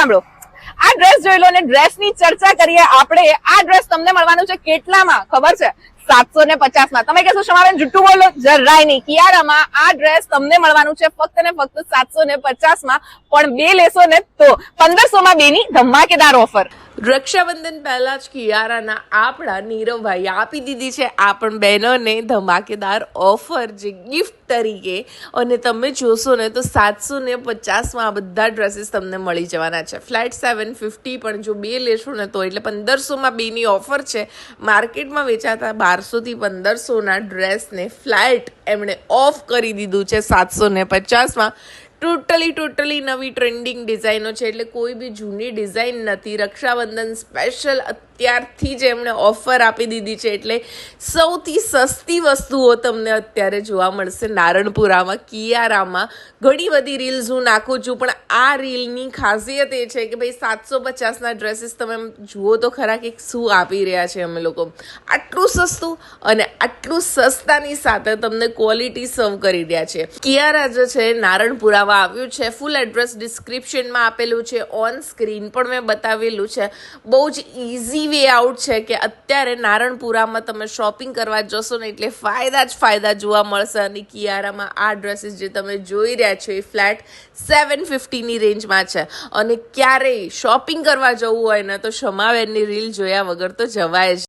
સાંભળો, આ ડ્રેસ જોઈ લો ને ડ્રેસની ચર્ચા કરીએ આપણે. આ ડ્રેસ તમને મળવાનું છે કેટલામાં ખબર છે? 750 માં. તમે કહેશો શમાબેન જુઠ્ઠું બોલો, જરાય નહીં. કિયારામાં આ ડ્રેસ તમને મળવાનું છે ફક્ત ને ફક્ત 750 માં, પણ બે લેશો ને તો 1500 માં બેની ધમાકેદાર ઓફર. રક્ષાબંધન પહેલા જ કિયારાના આપણા નીરવભાઈ આપી દીધી છે આ પણ બહેનોને ધમાકેદાર ઓફર, જે ગિફ્ટ તરીકે. અને તમે જોશો ને તો 750માં આ બધા ડ્રેસીસ તમને મળી જવાના છે. ફ્લેટ 750, પણ જો બે લેશો ને તો એટલે 1500માં બેની ઓફર છે. માર્કેટમાં વેચાતા 1200 થી 1500ના ડ્રેસને ફ્લેટ એમણે ઓફ કરી દીધું છે 750માં. ટોટલી નવી ટ્રેન્ડિંગ ડિઝાઇનો છે, એટલે કોઈ બી જૂની ડિઝાઇન નથી. રક્ષાબંધન સ્પેશિયલ અત્યારથી જ એમણે ઓફર આપી દીધી છે, એટલે સૌથી સસ્તી વસ્તુઓ તમને અત્યારે જોવા મળશે નારણપુરામાં, કિયારામાં. ઘણી બધી રીલ્સ હું નાખું છું, પણ આ રીલની ખાસિયત એ છે કે ભાઈ 750ના ડ્રેસીસ તમે જુઓ તો ખરા કે શું આપી રહ્યા છે અમે લોકો. આટલું સસ્તું અને આટલું સસ્તાની સાથે તમને ક્વોલિટી સર્વ કરી રહ્યા છે. કિયારા જે છે નારણપુરામાં આવ્યું છે. ફૂલ એડ્રેસ ડિસ્ક્રિપ્શનમાં આપેલું છે, ઓન સ્ક્રીન પણ મેં બતાવેલું છે. બહુ જ ઇઝી વે આઉટ છે કે અત્યારે નારણપુરામાં તમે શોપિંગ કરવા જશો ને એટલે ફાયદા જ ફાયદા જોવા મળશે. અને કિયારામાં આ ડ્રેસીસ જે તમે જોઈ રહ્યા છો એ ફ્લેટ 750ની રેન્જમાં છે. અને ક્યારેય શોપિંગ કરવા જવું હોય ને તો શમાબેનની રીલ જોયા વગર તો જવાય જ